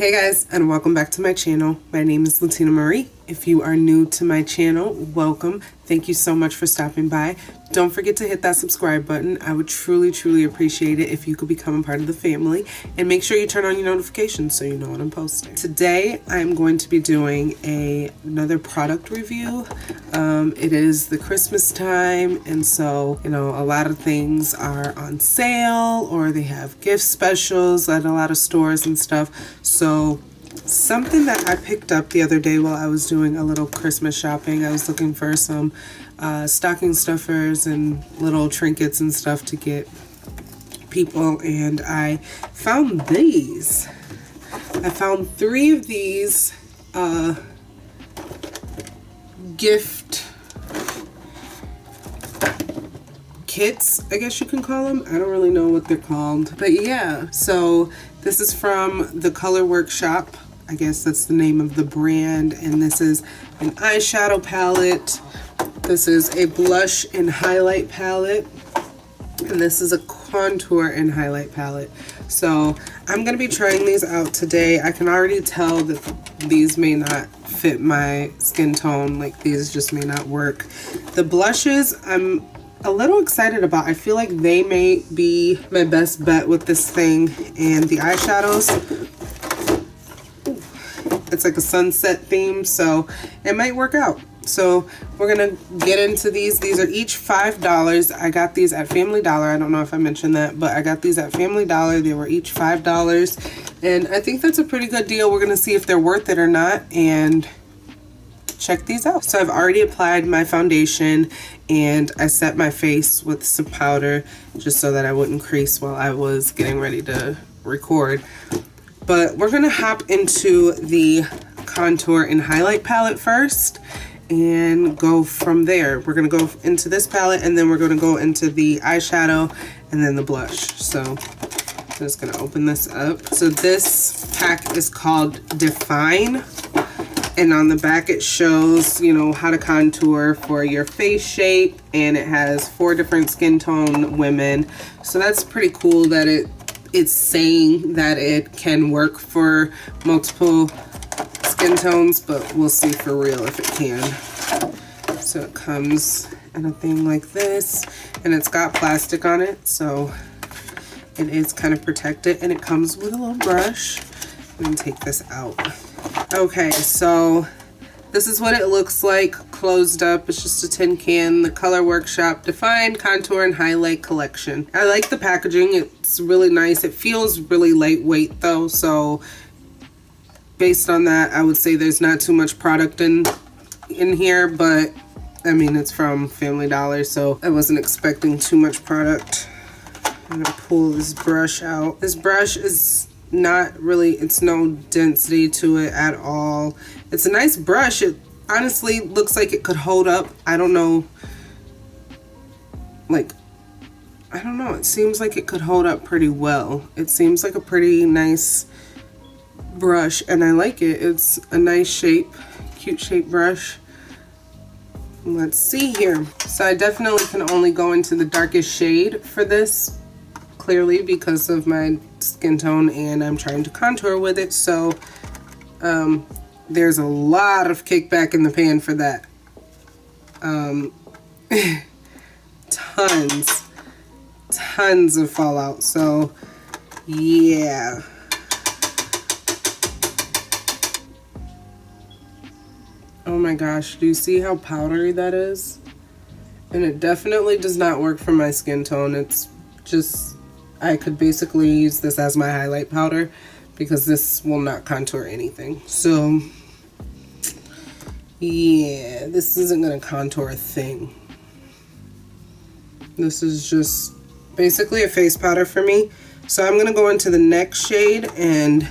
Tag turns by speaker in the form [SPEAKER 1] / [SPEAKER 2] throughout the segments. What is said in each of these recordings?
[SPEAKER 1] Hey guys, and welcome back to my channel. My name is Latina Marie. If you are new to my channel, welcome. Thank you so much for stopping by. Don't forget to hit that subscribe button. I would truly appreciate it if you could become a part of the family, and make sure you turn on your notifications so you know when I'm posting. Today I'm going to be doing another product review. It is the Christmas time, and so a lot of things are on sale or they have gift specials at a lot of stores and stuff. So something that I picked up the other day while I was doing a little Christmas shopping, I was looking for some stocking stuffers and little trinkets and stuff to get people, and I found these. I found 3 of these gift kits, I guess you can call them. I don't really know what they're called, but yeah. So this is from the Color Workshop. I guess that's the name of the brand, and this is an eyeshadow palette. This is a blush and highlight palette, and this is a contour and highlight palette. So I'm gonna be trying these out today. I can already tell that these may not fit my skin tone, like these just may not work. The blushes I'm a little excited about. I feel like they may be my best bet with this thing, and the eyeshadows, it's like a sunset theme, so it might work out. So we're gonna get into these. These are each $5. I got these at Family Dollar. I don't know if I mentioned that, but I got these at Family Dollar. They were each $5, and I think that's a pretty good deal. We're gonna see if they're worth it or not and check these out. So I've already applied my foundation, and I set my face with some powder just so that I wouldn't crease while I was getting ready to record. But we're gonna hop into the contour and highlight palette first and go from there. We're gonna go into this palette, and then we're gonna go into the eyeshadow and then the blush. So I'm just gonna open this up. So this pack is called Define, and on the back it shows, how to contour for your face shape, and it has 4 different skin tone women. So that's pretty cool that it's saying that it can work for multiple skin tones, but we'll see for real if it can. So it comes in a thing like this, and it's got plastic on it, so it is kind of protected, and it comes with a little brush. I'm gonna take this out. Okay, so this is what it looks like closed up. It's just a tin can. The Color Workshop Define Contour and Highlight Collection. I like the packaging. It's really nice. It feels really lightweight though, so based on that, I would say there's not too much product in here, but I mean, it's from Family Dollar, so I wasn't expecting too much product. I'm gonna pull this brush out. This brush is not really, it's no density to it at all. It's a nice brush. It honestly looks like it could hold up. I don't know, it seems like it could hold up pretty well. It seems like a pretty nice brush, and I like it. It's a nice shape, cute shape brush. Let's see here. So I definitely can only go into the darkest shade for this, clearly because of my skin tone, and I'm trying to contour with it, so there's a lot of kickback in the pan for that. Tons of fallout, so yeah. Oh my gosh, do you see how powdery that is? And it definitely does not work for my skin tone. It's just, I could basically use this as my highlight powder because this will not contour anything. So yeah, this isn't gonna contour a thing. This is just basically a face powder for me. So I'm gonna go into the next shade and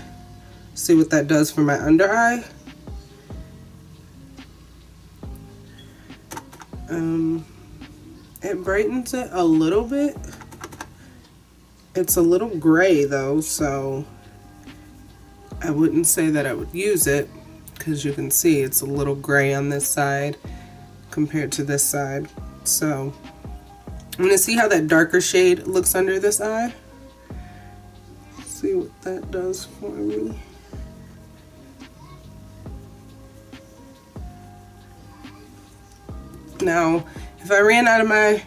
[SPEAKER 1] see what that does for my under eye. It brightens it a little bit. It's a little gray though, so I wouldn't say that I would use it, because you can see it's a little gray on this side compared to this side. So I'm gonna see how that darker shade looks under this eye. See what that does for me. Now, if I ran out of my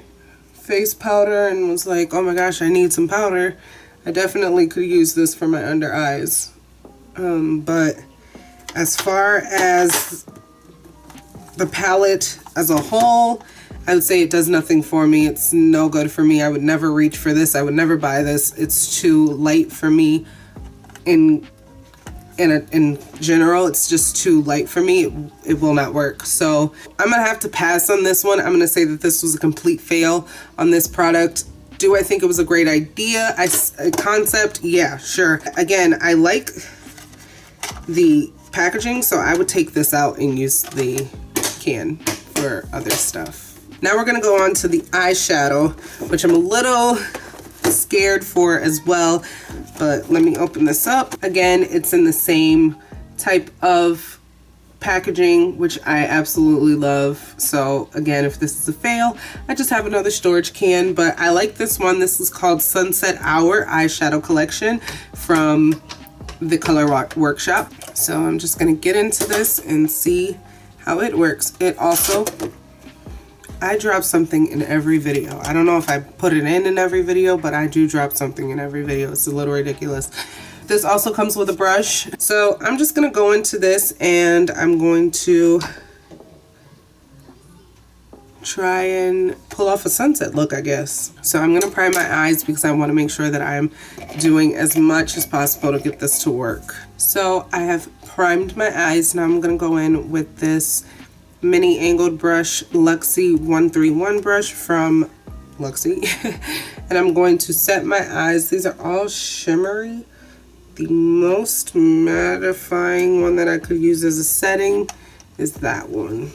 [SPEAKER 1] face powder and was like, oh my gosh, I need some powder, I definitely could use this for my under eyes. But as far as the palette as a whole, I would say it does nothing for me. It's no good for me. I would never reach for this. I would never buy this. It's too light for me. In general, it's just too light for me. It will not work. So I'm gonna have to pass on this one. I'm gonna say that this was a complete fail on this product. Do I think it was a great idea? A concept? Yeah, sure. Again, I like the packaging, so I would take this out and use the can for other stuff. Now we're gonna go on to the eyeshadow, which I'm a little scared for as well, but let me open this up. Again, it's in the same type of packaging, which I absolutely love. So again, if this is a fail, I just have another storage can, but I like this one. This is called Sunset Hour Eyeshadow Collection from the Color Workshop. So I'm just gonna get into this and see how it works. It also, I drop something in every video. I don't know if I put it in every video, but I do drop something in every video. It's a little ridiculous. This also comes with a brush. So I'm just gonna go into this and I'm going to try and pull off a sunset look, I guess. So I'm gonna prime my eyes because I wanna make sure that I'm doing as much as possible to get this to work. So I have primed my eyes. Now I'm gonna go in with this mini angled brush, Luxie 131 brush from Luxie. And I'm going to set my eyes. These are all shimmery. The most mattifying one that I could use as a setting is that one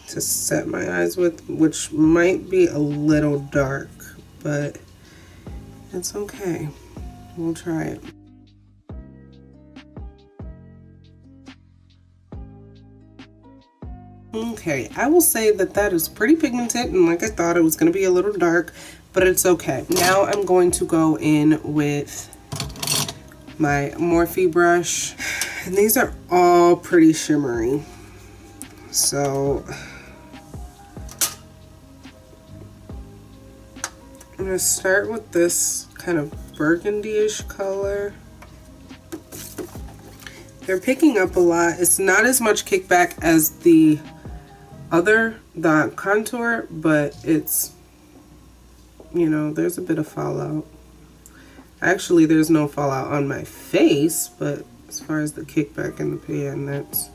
[SPEAKER 1] to set my eyes with, which might be a little dark, but it's okay. We'll try it. Okay, I will say that that is pretty pigmented, and like I thought, it was going to be a little dark, but it's okay. Now I'm going to go in with my Morphe brush, and these are all pretty shimmery. So I'm going to start with this kind of burgundy-ish color. They're picking up a lot. It's not as much kickback as the contour, but it's, you know, there's a bit of fallout. Actually, there's no fallout on my face, but as far as the kickback in the pan, that's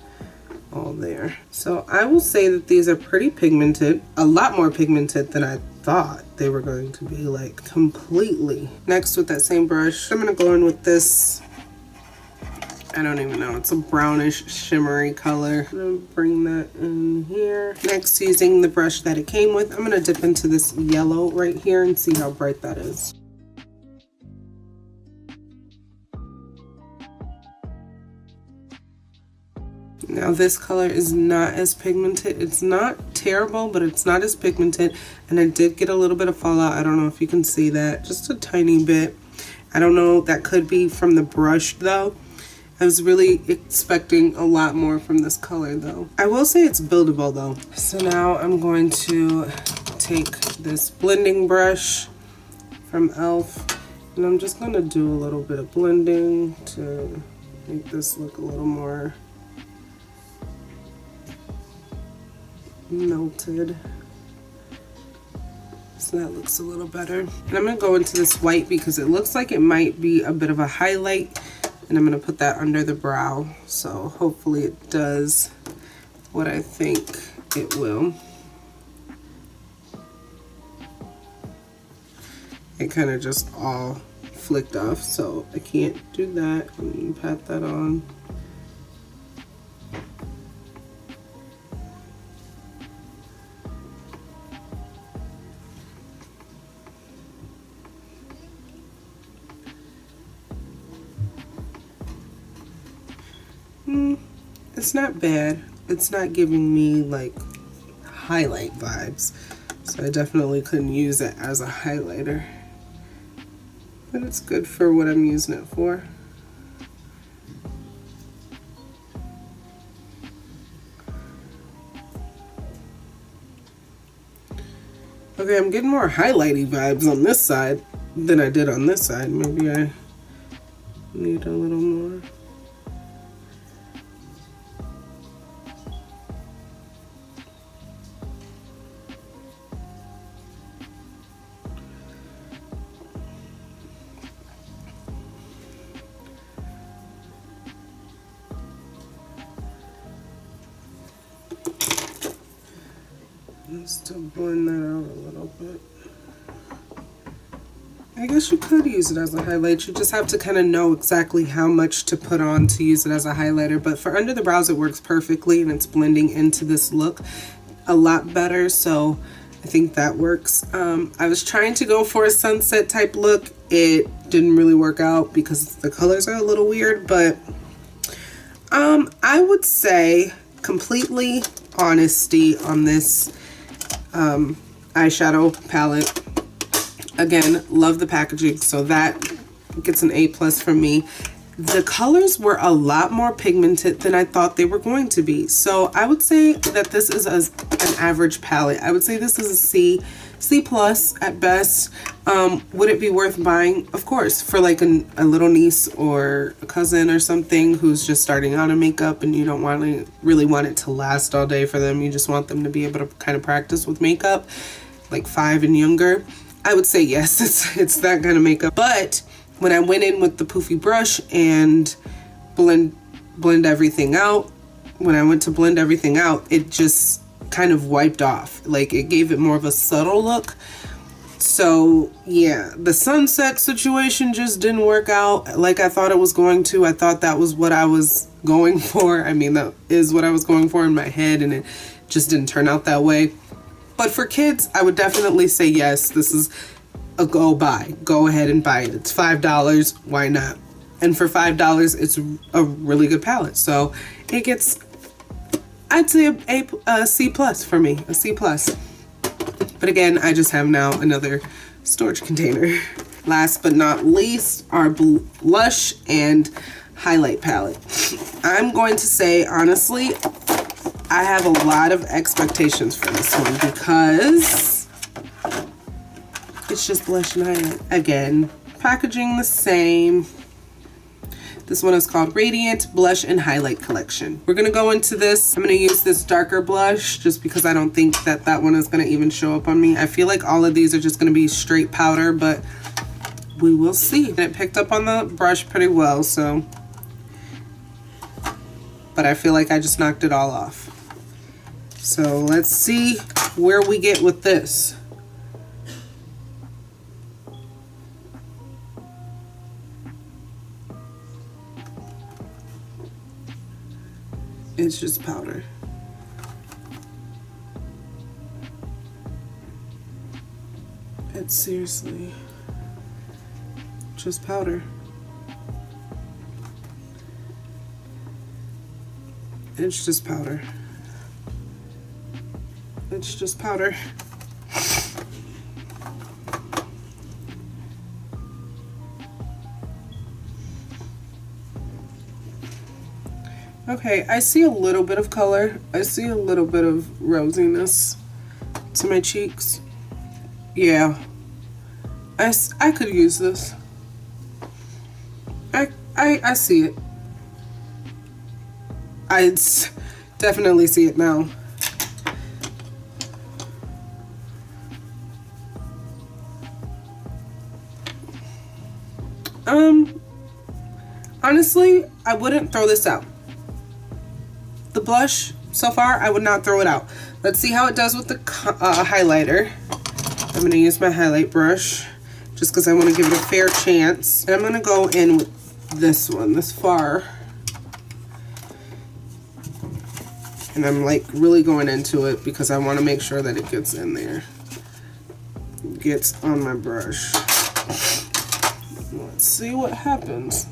[SPEAKER 1] all there. So I will say that these are pretty pigmented, a lot more pigmented than I thought they were going to be, like completely. Next, with that same brush, I'm gonna go in with this, I don't even know, it's a brownish shimmery color. I'm gonna bring that in here. Next, using the brush that it came with, I'm gonna dip into this yellow right here and see how bright that is. Now this color is not as pigmented. It's not terrible, but it's not as pigmented, and I did get a little bit of fallout. I don't know if you can see that, just a tiny bit. I don't know, that could be from the brush though. I was really expecting a lot more from this color though. I will say it's buildable though. So now I'm going to take this blending brush from e.l.f. and I'm just gonna do a little bit of blending to make this look a little more melted. So that looks a little better. And I'm gonna go into this white because it looks like it might be a bit of a highlight, and I'm gonna put that under the brow. So hopefully it does what I think it will. It kind of just all flicked off, so I can't do that. And pat that on. It's not bad. It's not giving me like highlight vibes, so I definitely couldn't use it as a highlighter, but it's good for what I'm using it for. Okay, I'm getting more highlighty vibes on this side than I did on this side. Maybe I need a little more. Just to blend that out a little bit. I guess you could use it as a highlight. You just have to kind of know exactly how much to put on to use it as a highlighter. But for under the brows, it works perfectly, and it's blending into this look a lot better. So I think that works. I was trying to go for a sunset type look. It didn't really work out because the colors are a little weird. But I would say completely honesty on this eyeshadow palette. Again, love the packaging, so that gets an A+ from me. The colors were a lot more pigmented than I thought they were going to be. So I would say that this is an average palette. I would say this is a C+ at best. Would it be worth buying? Of course, for like a little niece or a cousin or something who's just starting out in makeup and you don't really want it to last all day for them. You just want them to be able to kind of practice with makeup, like 5 and younger. I would say yes, it's that kind of makeup. But when I went in with the poofy brush and blend everything out, when I went to blend everything out, it just kind of wiped off. Like, it gave it more of a subtle look. So yeah, the sunset situation just didn't work out like I thought it was going to. I thought that was what I was going for. I mean, that is what I was going for in my head, and it just didn't turn out that way. But for kids, I would definitely say yes, this is a go buy. Go ahead and buy it. It's $5. Why not? And for $5, it's a really good palette. So it gets, I'd say a C+ for me, a C+. But again, I just have now another storage container. Last but not least, our blush and highlight palette. I'm going to say, honestly, I have a lot of expectations for this one because it's just blush and highlight. Again, packaging the same. This one is called Radiant Blush and Highlight Collection. We're gonna go into this. I'm gonna use this darker blush just because I don't think that one is gonna even show up on me. I feel like all of these are just gonna be straight powder, but we will see. And it picked up on the brush pretty well, so. But I feel like I just knocked it all off. So let's see where we get with this. It's just powder. It's seriously just powder. It's just powder. It's just powder. Okay, I see a little bit of color. I see a little bit of rosiness to my cheeks. Yeah, I could use this. I see it. I definitely see it now. Honestly, I wouldn't throw this out. The blush, so far, I would not throw it out. Let's see how it does with the highlighter. I'm going to use my highlight brush just because I want to give it a fair chance. And I'm going to go in with this one, this far. And I'm like really going into it because I want to make sure that it gets in there. It gets on my brush. Let's see what happens.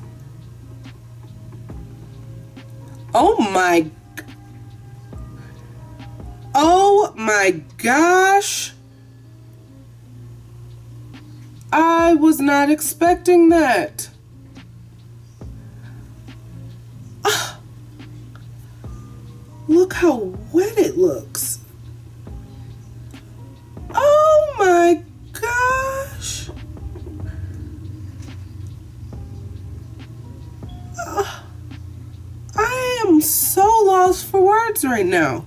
[SPEAKER 1] Oh my gosh. I was not expecting that. Look how wet it looks. Oh I'm so lost for words right now.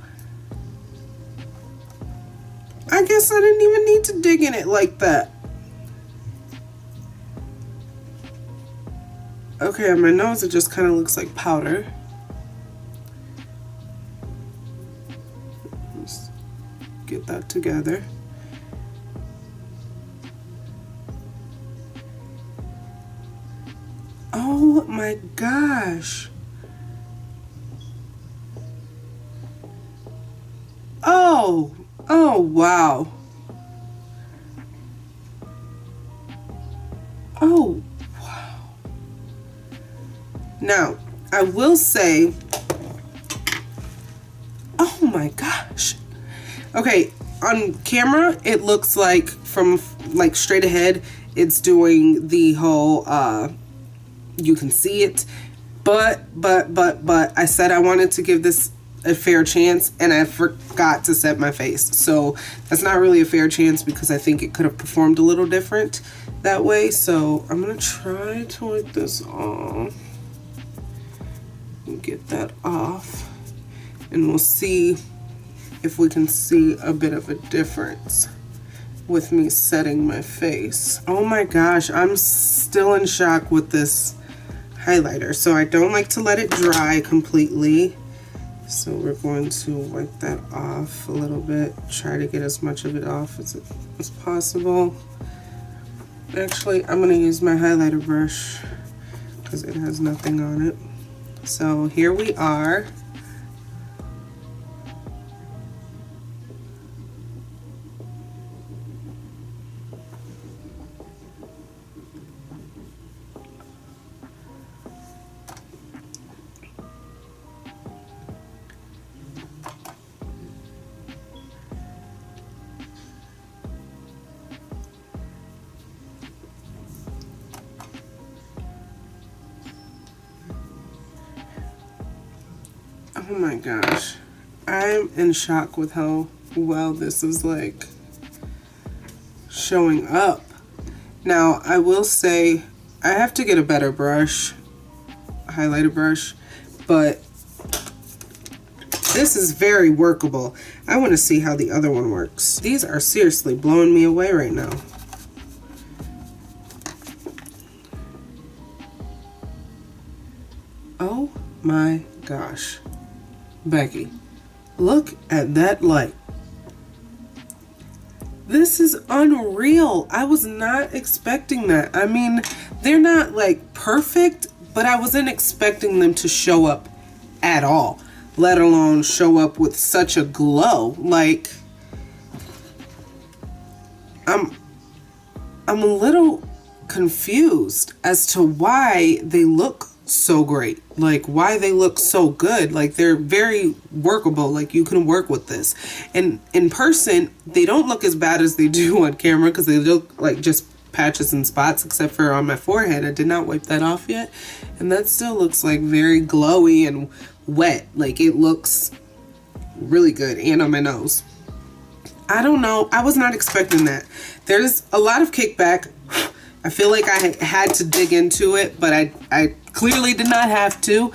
[SPEAKER 1] I guess I didn't even need to dig in it like that. Okay, on my nose it just kind of looks like powder. Let's get that together. Oh my gosh. Oh wow. Oh wow. Now, I will say, oh my gosh. Okay, on camera, it looks like from like straight ahead, it's doing the whole, you can see it, but I said I wanted to give this a fair chance, and I forgot to set my face. So that's not really a fair chance because I think it could have performed a little different that way. So I'm gonna try to wipe this off and get that off, and we'll see if we can see a bit of a difference with me setting my face. Oh my gosh, I'm still in shock with this highlighter. So I don't like to let it dry completely. So we're going to wipe that off a little bit, try to get as much of it off as possible. Actually, I'm gonna use my highlighter brush because it has nothing on it. So here we are. Oh my gosh, I'm in shock with how well this is like showing up. Now, I will say I have to get a better brush, highlighter brush, but this is very workable. I want to see how the other one works. These are seriously blowing me away right now. Oh my gosh. Becky, look at that light. This is unreal. I was not expecting that. I mean, they're not like perfect, but I wasn't expecting them to show up at all, let alone show up with such a glow. Like, I'm a little confused as to why they look so great, like why they look so good. Like, they're very workable, like you can work with this, and in person they don't look as bad as they do on camera because they look like just patches and spots, except for on my forehead. I did not wipe that off yet, and that still looks like very glowy and wet. Like, it looks really good. And on my nose, I don't know, I was not expecting that. There's a lot of kickback. I feel like I had to dig into it, but I clearly did not have to.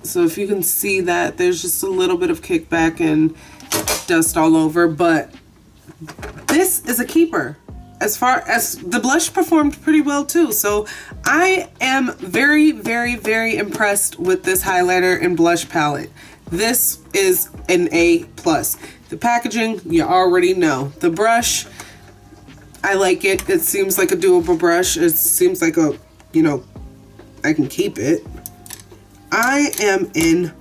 [SPEAKER 1] So if you can see that, there's just a little bit of kickback and dust all over, but this is a keeper. As far as the blush performed pretty well too. So I am very, very, very impressed with this highlighter and blush palette. This is an A+. The packaging, you already know. The brush, I like it. It seems like a doable brush. It seems like a, you know, I can keep it. I am in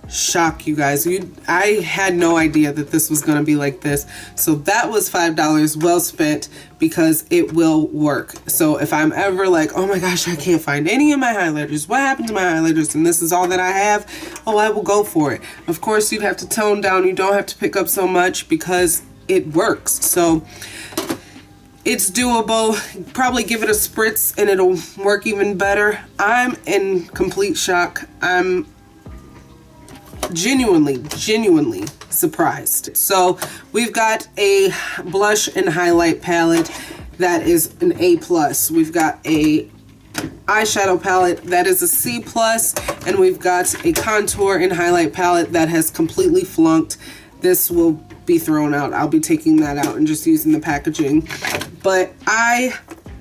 [SPEAKER 1] shock, you guys. I had no idea that this was going to be like this. So that was $5 well spent because it will work. So if I'm ever like, oh my gosh, I can't find any of my highlighters, what happened to my highlighters, and this is all that I have, oh, I will go for it. Of course, you'd have to tone down. You don't have to pick up so much because it works. So it's doable. Probably give it a spritz and it'll work even better. I'm in complete shock. I'm genuinely surprised. So we've got a blush and highlight palette that is an A+. We've got a eyeshadow palette that is a C+, and we've got a contour and highlight palette that has completely flunked. This will be thrown out. I'll be taking that out and just using the packaging. But I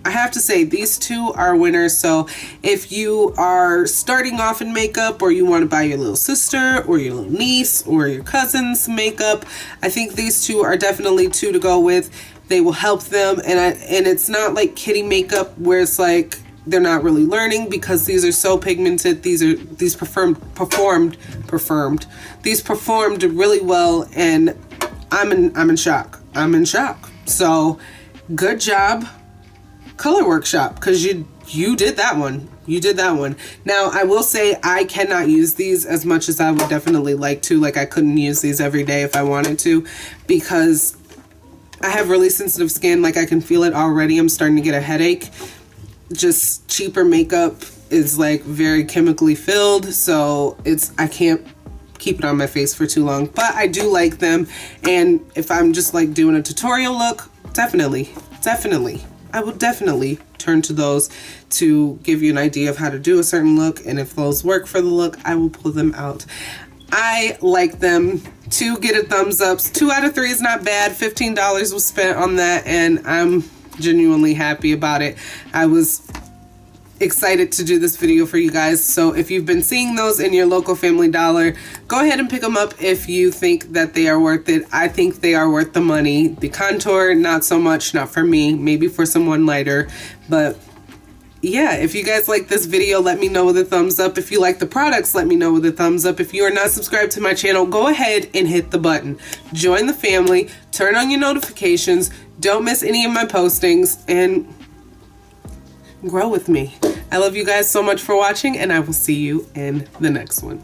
[SPEAKER 1] have to say these two are winners. So if you are starting off in makeup, or you want to buy your little sister or your little niece or your cousin's makeup, I think these two are definitely two to go with. They will help them, and it's not like kiddie makeup where it's like they're not really learning, because these are so pigmented. These performed really well, and I'm in shock. I'm in shock. So good job, Color Workshop, because you did that one. You did that one. Now, I will say I cannot use these as much as I would definitely like to. Like, I couldn't use these every day if I wanted to, because I have really sensitive skin. Like, I can feel it already. I'm starting to get a headache. Just cheaper makeup is like very chemically filled, so I can't keep it on my face for too long. But I do like them, and if I'm just like doing a tutorial look, definitely I will definitely turn to those to give you an idea of how to do a certain look, and if those work for the look, I will pull them out. I like them. To get a thumbs up. 2 out of 3 is not bad. $15 was spent on that, and I'm genuinely happy about it. I was excited to do this video for you guys. So if you've been seeing those in your local Family Dollar, go ahead and pick them up if you think that they are worth it. I think they are worth the money. The contour, not so much, not for me, maybe for someone lighter. But yeah, if you guys like this video, let me know with a thumbs up. If you like the products, let me know with a thumbs up. If you are not subscribed to my channel, go ahead and hit the button. Join the family, turn on your notifications, don't miss any of my postings, and grow with me. I love you guys so much for watching, and I will see you in the next one.